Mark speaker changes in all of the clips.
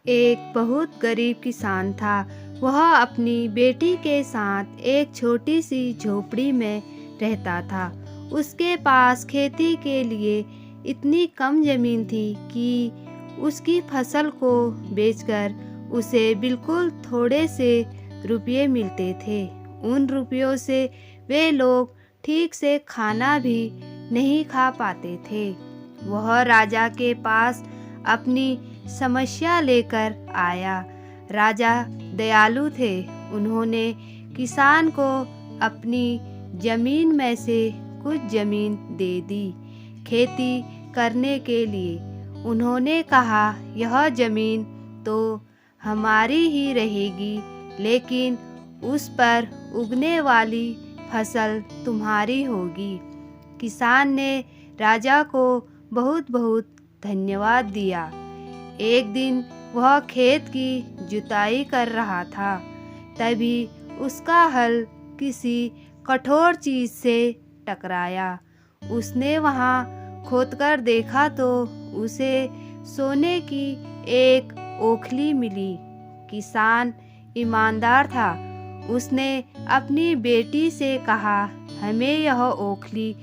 Speaker 1: एक बहुत गरीब किसान था। वह अपनी बेटी के साथ एक छोटी सी झोपड़ी में रहता था। उसके पास खेती के लिए इतनी कम जमीन थी कि उसकी फसल को बेचकर उसे बिल्कुल थोड़े से रुपये मिलते थे। उन रुपयों से वे लोग ठीक से खाना भी नहीं खा पाते थे। वह राजा के पास अपनी समस्या लेकर आया। राजा दयालु थे। उन्होंने किसान को अपनी जमीन में से कुछ जमीन दे दी खेती करने के लिए। उन्होंने कहा, यह जमीन तो हमारी ही रहेगी, लेकिन उस पर उगने वाली फसल तुम्हारी होगी। किसान ने राजा को बहुत बहुत धन्यवाद दिया। एक दिन वह खेत की जुताई कर रहा था। तभी उसका हल किसी कठोर चीज से टकराया। उसने वहां खोदकर देखा तो उसे सोने की एक ओखली मिली। किसान ईमानदार था। उसने अपनी बेटी से कहा, हमें यह ओखली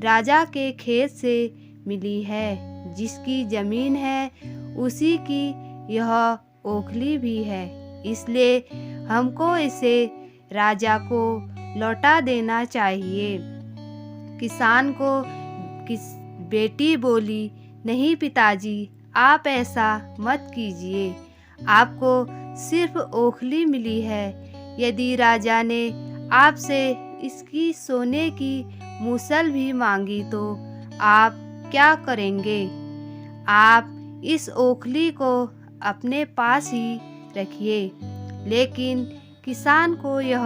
Speaker 1: राजा के खेत से मिली है। जिसकी जमीन है उसी की यह ओखली भी है, इसलिए हमको इसे राजा को लौटा देना चाहिए। किसान को बेटी बोली, नहीं पिताजी, आप ऐसा मत कीजिए। आपको सिर्फ ओखली मिली है। यदि राजा ने आपसे इसकी सोने की मूसल भी मांगी तो आप क्या करेंगे? आप इस ओखली को अपने पास ही रखिए। लेकिन किसान को यह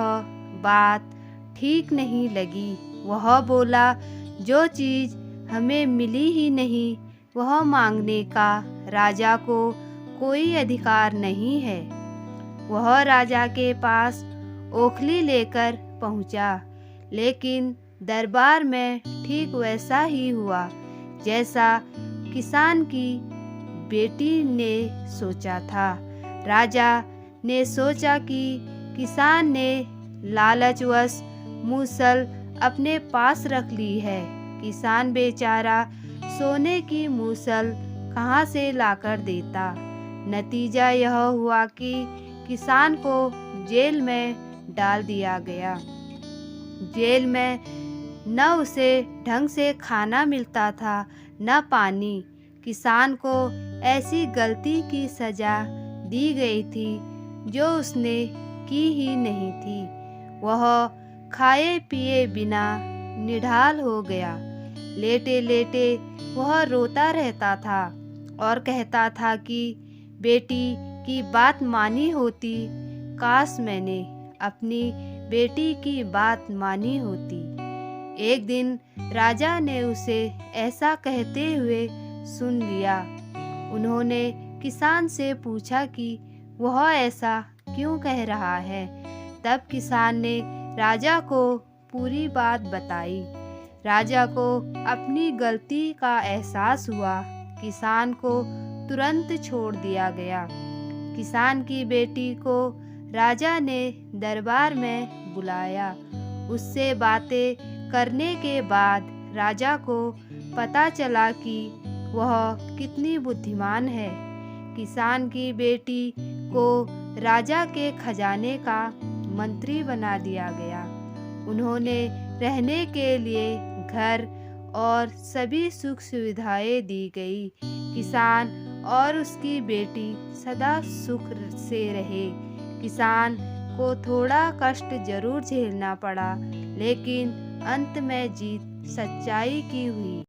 Speaker 1: बात ठीक नहीं लगी। वह बोला, जो चीज़ हमें मिली ही नहीं वह मांगने का राजा को कोई अधिकार नहीं है। वह राजा के पास ओखली लेकर पहुंचा, लेकिन दरबार में ठीक वैसा ही हुआ जैसा किसान की बेटी ने सोचा था। राजा ने सोचा कि किसान ने लालचवश मूसल अपने पास रख ली है। किसान बेचारा सोने की मूसल कहाँ से लाकर देता। नतीजा यह हुआ कि किसान को जेल में डाल दिया गया। जेल में न उसे ढंग से खाना मिलता था न पानी। किसान को ऐसी गलती की सजा दी गई थी जो उसने की ही नहीं थी। वह खाए पिए बिना निढाल हो गया। लेटे लेटे वह रोता रहता था और कहता था कि बेटी की बात मानी होती, काश मैंने अपनी बेटी की बात मानी होती। एक दिन राजा ने उसे ऐसा कहते हुए सुन लिया। उन्होंने किसान से पूछा कि वह ऐसा क्यों कह रहा है। तब किसान ने राजा को पूरी बात बताई। राजा को अपनी गलती का एहसास हुआ। किसान को तुरंत छोड़ दिया गया। किसान की बेटी को राजा ने दरबार में बुलाया। उससे बातें करने के बाद राजा को पता चला कि वह कितनी बुद्धिमान है। किसान की बेटी को राजा के खजाने का मंत्री बना दिया गया। उन्होंने रहने के लिए घर और सभी सुख सुविधाएं दी गई। किसान और उसकी बेटी सदा सुख से रहे। किसान को थोड़ा कष्ट जरूर झेलना पड़ा, लेकिन अंत में जीत सच्चाई की हुई।